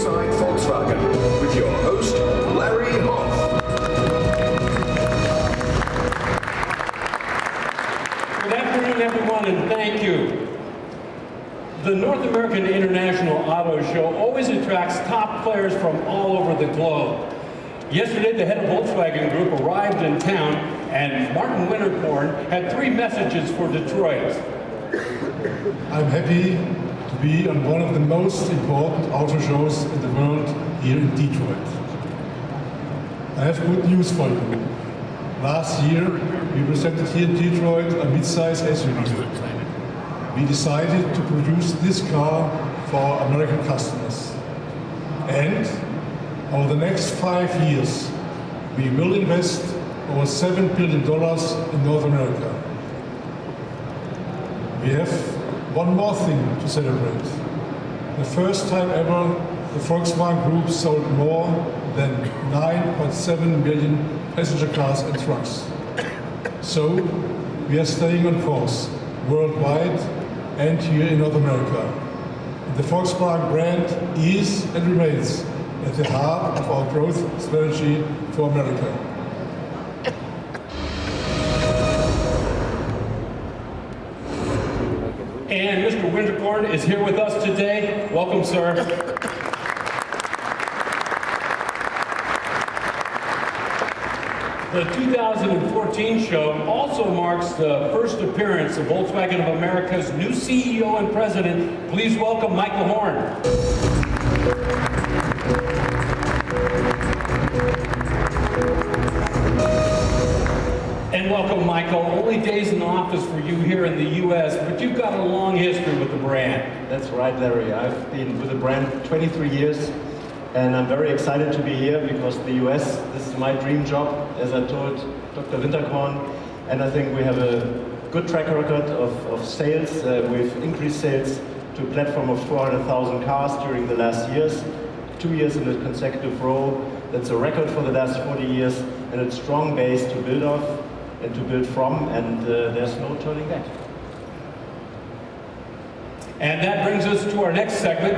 Inside Volkswagen with your host, Larry Hoff. Good afternoon, everyone, and thank you. The North American International Auto Show always attracts top players from all over the globe. Yesterday, the head of Volkswagen Group arrived in town, and Martin Winterkorn had 3 messages for Detroit. I'm happy to be on one of the most important auto shows in the world here in Detroit. I have good news for you. Last year, we presented here in Detroit a mid-size SUV. We decided to produce this car for our American customers. And over the next 5 years, we will invest over $7 billion in North America. We have one more thing to celebrate. The first time ever, the Volkswagen Group sold more than 9.7 million passenger cars and trucks. So, we are staying on course worldwide and here in North America. The Volkswagen brand is and remains at the heart of our growth strategy for America. And Mr. Winterkorn is here with us today. Welcome, sir. The 2014 show also marks the first appearance of Volkswagen of America's new CEO and president. Please welcome Michael Horn. And welcome, Michael. Only days in office for you here in the U.S., but you've got a long history with the brand. That's right, Larry. I've been with the brand 23 years, and I'm very excited to be here because the U.S., this is my dream job, as I told Dr. Winterkorn, and I think we have a good track record of sales. We've increased sales to a platform of 400,000 cars during the last years, 2 years in a consecutive row. That's a record for the last 40 years, and it's a strong base to build off and to build from, and there's no turning back. And that brings us to our next segment.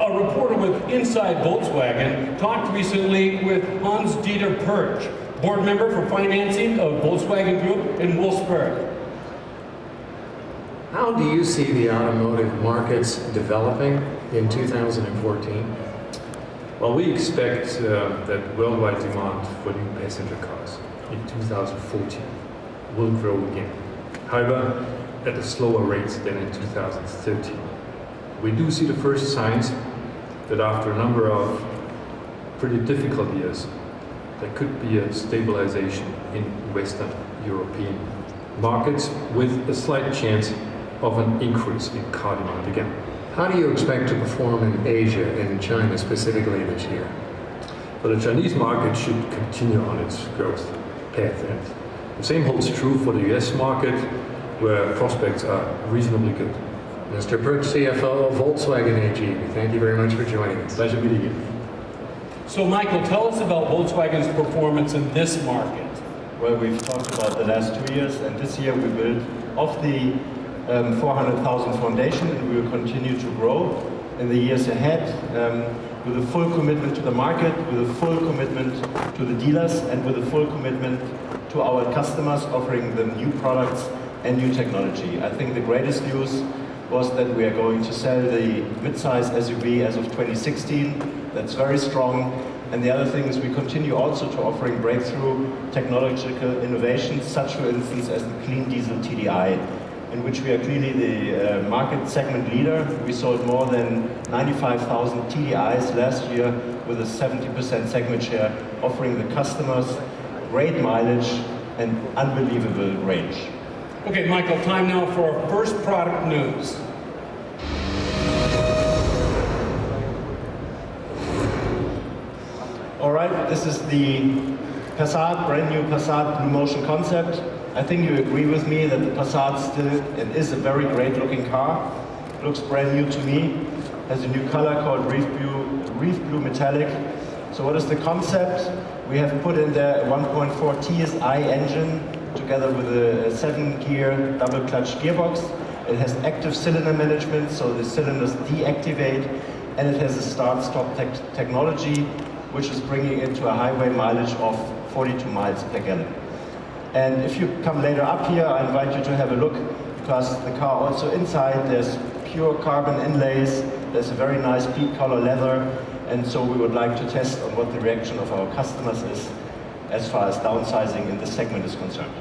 A reporter with Inside Volkswagen talked recently with Hans-Dieter Perch, board member for financing of Volkswagen Group in Wolfsburg. How do you see the automotive markets developing in 2014? Well, we expect that worldwide demand for new passenger cars in 2014 will grow again. However, at a slower rate than in 2013. We do see the first signs that after a number of pretty difficult years, there could be a stabilization in Western European markets with a slight chance of an increase in car demand again. How do you expect to perform in Asia and China specifically this year? But the Chinese market should continue on its growth path, and the same holds true for the US market, where prospects are reasonably good. Mr. Perch, CFO of Volkswagen AG, thank you very much for joining us. Pleasure meeting you. So Michael, tell us about Volkswagen's performance in this market. Well, we've talked about the last 2 years, and this year we built off the 400,000 foundation, and we will continue to grow in the years ahead with a full commitment to the market, with a full commitment to the dealers, and with a full commitment to our customers, offering them new products and new technology. I think the greatest news was that we are going to sell the mid-size SUV as of 2016. That's very strong. And the other thing is we continue also to offering breakthrough technological innovations, such for instance as the clean diesel TDI, in which we are clearly the market segment leader. We sold more than 95,000 TDIs last year with a 70% segment share, offering the customers great mileage and unbelievable range. Okay, Michael, time now for our first product news. All right, this is the Passat, brand new Passat BlueMotion Concept. I think you agree with me that the Passat still is a very great looking car. Looks brand new to me. Has a new color called Reef Blue Metallic. So what is the concept? We have put in there a 1.4 TSI engine together with a 7-gear double-clutch gearbox. It has active cylinder management, so the cylinders deactivate, and it has a start-stop technology, which is bringing it to a highway mileage of 42 miles per gallon. And if you come later up here, I invite you to have a look, because the car also inside, there's pure carbon inlays, there's a very nice peat color leather, and so we would like to test on what the reaction of our customers is as far as downsizing in this segment is concerned.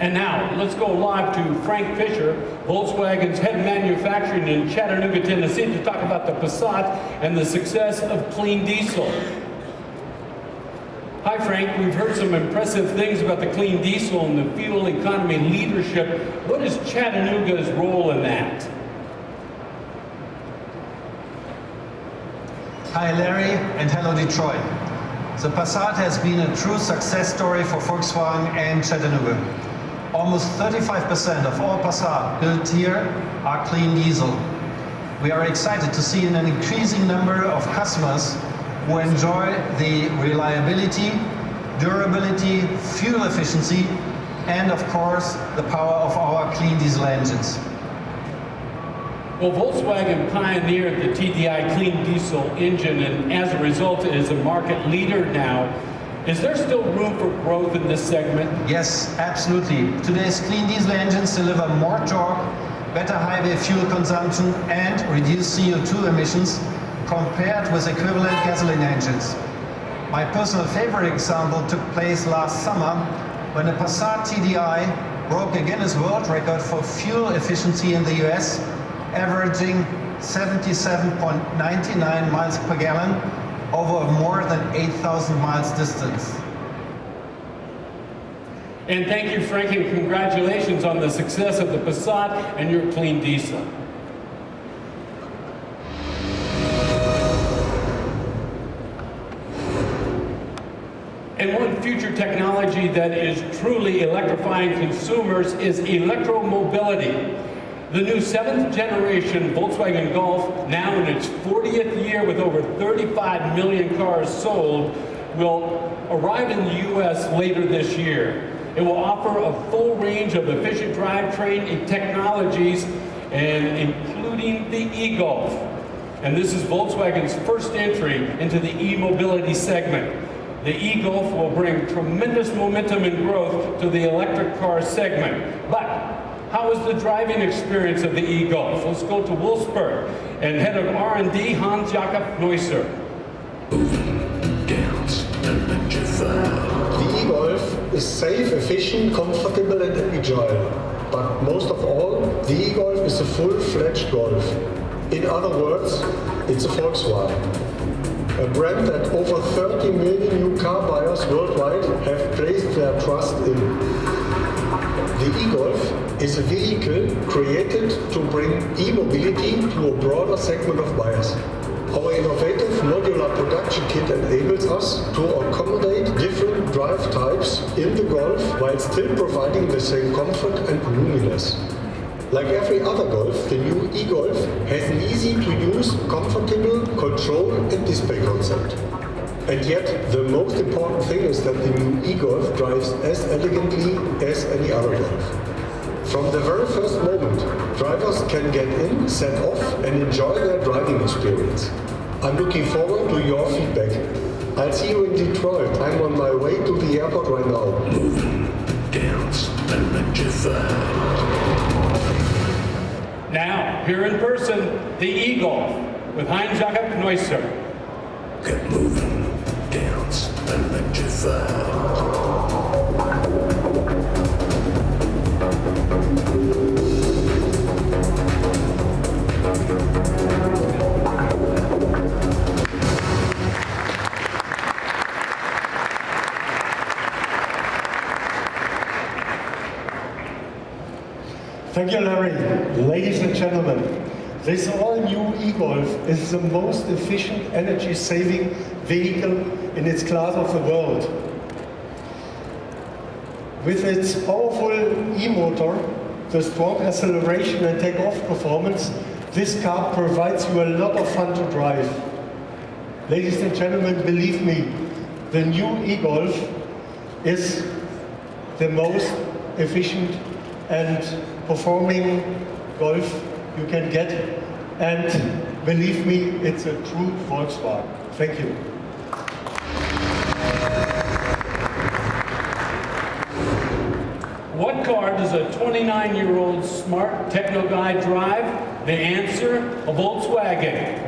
And now, let's go live to Frank Fischer, Volkswagen's head manufacturing in Chattanooga, Tennessee, to talk about the Passat and the success of clean diesel. Hi Frank, we've heard some impressive things about the clean diesel and the fuel economy leadership. What is Chattanooga's role in that? Hi Larry, and hello Detroit. The Passat has been a true success story for Volkswagen and Chattanooga. Almost 35% of all Passat built here are clean diesel. We are excited to see an increasing number of customers who enjoy the reliability, durability, fuel efficiency, and of course, the power of our clean diesel engines. Well, Volkswagen pioneered the TDI clean diesel engine, and as a result is a market leader now. Is there still room for growth in this segment? Yes, absolutely. Today's clean diesel engines deliver more torque, better highway fuel consumption, and reduced CO2 emissions compared with equivalent gasoline engines. My personal favorite example took place last summer when a Passat TDI broke a Guinness World Record for fuel efficiency in the US, averaging 77.99 miles per gallon over more than 8,000 miles distance. And thank you, Frank, and congratulations on the success of the Passat and your clean diesel. And one future technology that is truly electrifying consumers is electromobility. The new 7th generation Volkswagen Golf, now in its 40th year with over 35 million cars sold, will arrive in the US later this year. It will offer a full range of efficient drivetrain technologies, and including the e-Golf. And this is Volkswagen's first entry into the e-mobility segment. The e-Golf will bring tremendous momentum and growth to the electric car segment. But how is the driving experience of the e-Golf? Let's go to Wolfsburg and head of R&D, Hans-Jakob Neusser. The e-Golf is safe, efficient, comfortable and agile. But most of all, the e-Golf is a full-fledged Golf. In other words, it's a Volkswagen. A brand that over 30 million new car buyers worldwide have placed their trust in. The e-Golf is a vehicle created to bring e-mobility to a broader segment of buyers. Our innovative modular production kit enables us to accommodate different drive types in the Golf while still providing the same comfort and roominess. Like every other Golf, the new e-Golf has an easy-to-use, comfortable control and display concept. And yet, the most important thing is that the new e-Golf drives as elegantly as any other Golf. From the very first moment, drivers can get in, set off, and enjoy their driving experience. I'm looking forward to your feedback. I'll see you in Detroit. I'm on my way to the airport right now. Moving, dance, electrified. Now, here in person, the e-Golf with Hans-Jakob Neusser. Get moving, dance, electrified. Thank you, Larry. Ladies and gentlemen, this all-new e-Golf is the most efficient energy-saving vehicle in its class of the world. With its powerful e-motor, the strong acceleration and take-off performance, this car provides you a lot of fun to drive. Ladies and gentlemen, believe me, the new e-Golf is the most efficient and performing Golf you can get. And believe me, it's a true Volkswagen. Thank you. What car does a 29-year-old smart techno guy drive? The answer, a Volkswagen.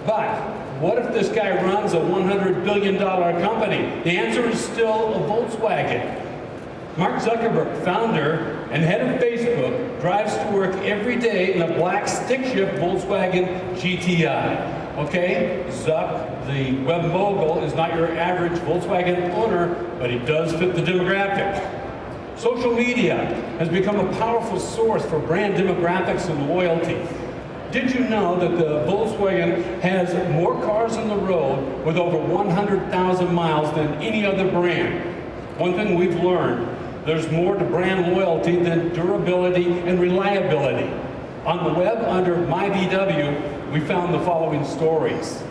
But what if this guy runs a $100 billion company? The answer is still a Volkswagen. Mark Zuckerberg, founder and head of Facebook, drives to work every day in a black stick-shift Volkswagen GTI. Okay, Zuck, the web mogul, is not your average Volkswagen owner, but he does fit the demographic. Social media has become a powerful source for brand demographics and loyalty. Did you know that the Volkswagen has more cars on the road with over 100,000 miles than any other brand? One thing we've learned, there's more to brand loyalty than durability and reliability. On the web under MyVW, we found the following stories.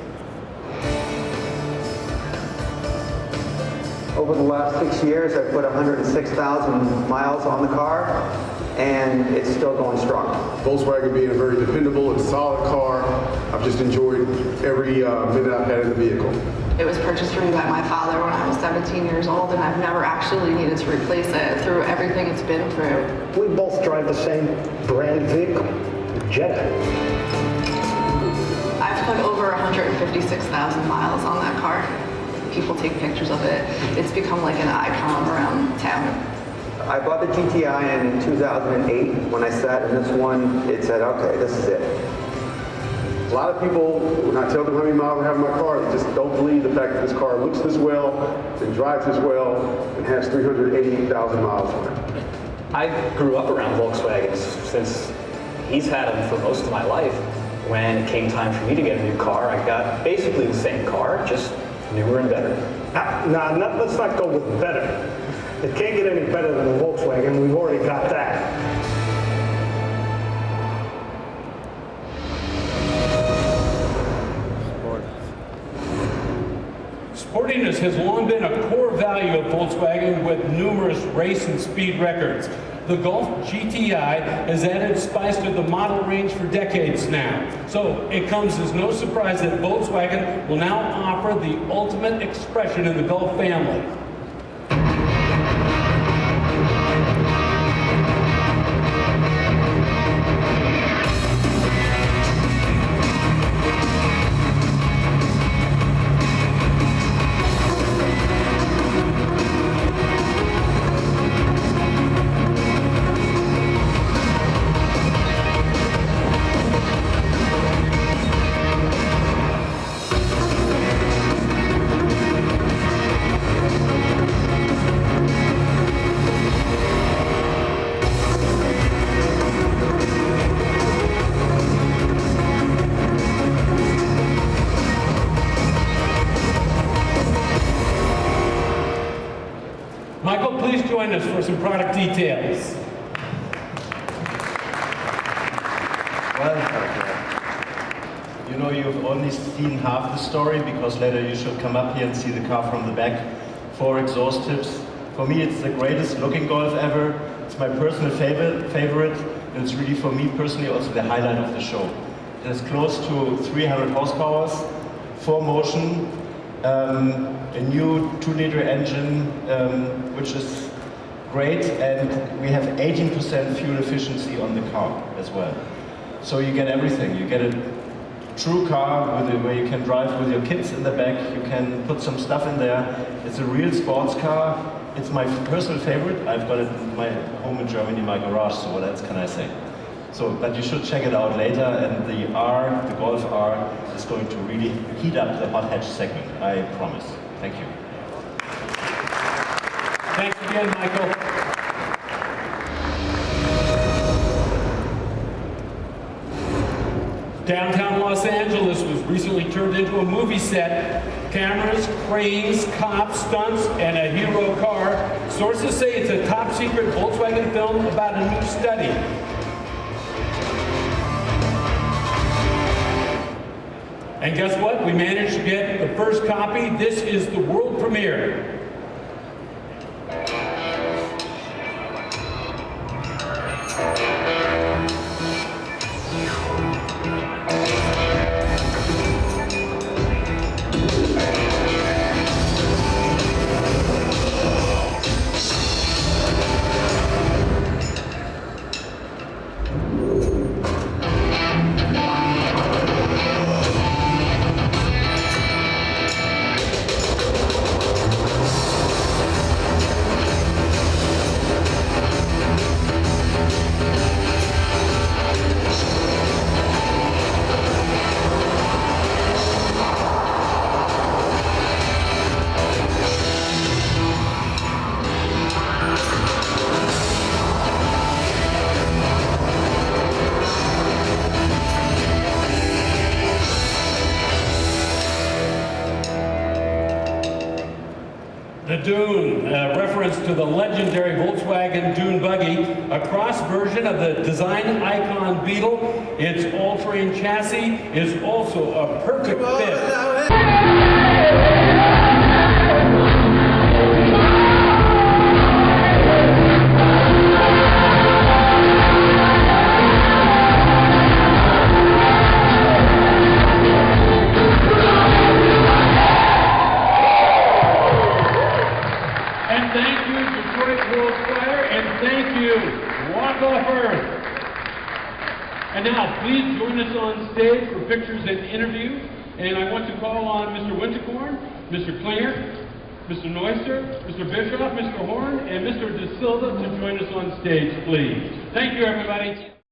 Over the last 6 years, I've put 106,000 miles on the car, and it's still going strong. Volkswagen being a very dependable and solid car, I've just enjoyed every minute I've had in the vehicle. It was purchased for me by my father when I was 17 years old, and I've never actually needed to replace it through everything it's been through. We both drive the same brand vehicle, Jetta. I've put over 156,000 miles on that car. People take pictures of it. It's become like an icon around town. I bought the GTI in 2008. When I sat in this one, it said, okay, this is it. A lot of people, when I tell them how many miles I have in my car, they just don't believe the fact that this car looks this well, and drives this well, and has 388,000 miles on it. I grew up around Volkswagens since he's had them for most of my life. When it came time for me to get a new car, I got basically the same car, just newer and better. Let's not go with better. It can't get any better than the Volkswagen. We've already got that. Sportiness has long been a core value of Volkswagen with numerous race and speed records. The Golf GTI has added spice to the model range for decades now. So it comes as no surprise that Volkswagen will now offer the ultimate expression in the Golf family. Michael, please join us for some product details. Well, you know, you've only seen half the story because later you should come up here and see the car from the back. 4 exhaust tips. For me, it's the greatest looking Golf ever. It's my personal favorite, and it's really, for me personally, also the highlight of the show. It has close to 300 horsepower, 4Motion, a new 2-liter engine, which is great, and we have 18% fuel efficiency on the car as well. So you get everything. You get a true car where you can drive with your kids in the back. You can put some stuff in there. It's a real sports car. It's my personal favorite. I've got it in my home in Germany, my garage, so what else can I say? So, but you should check it out later, and the Golf R, is going to really heat up the hot hatch segment, I promise. Thank you. Thanks again, Michael. Downtown Los Angeles was recently turned into a movie set. Cameras, cranes, cops, stunts, and a hero car. Sources say it's a top secret Volkswagen film about a new study. And guess what? We managed to get the first copy. This is the world premiere. The Dune, a reference to the legendary Volkswagen Dune buggy, a cross version of the design icon Beetle. Its all-terrain chassis is also a perfect fit. Thank you, Detroit World Fire, and thank you, Walk Off Earth. And now, please join us on stage for pictures and interviews. And I want to call on Mr. Winterkorn, Mr. Klinger, Mr. Neusser, Mr. Bischoff, Mr. Horn, and Mr. De Silva to join us on stage, please. Thank you, everybody.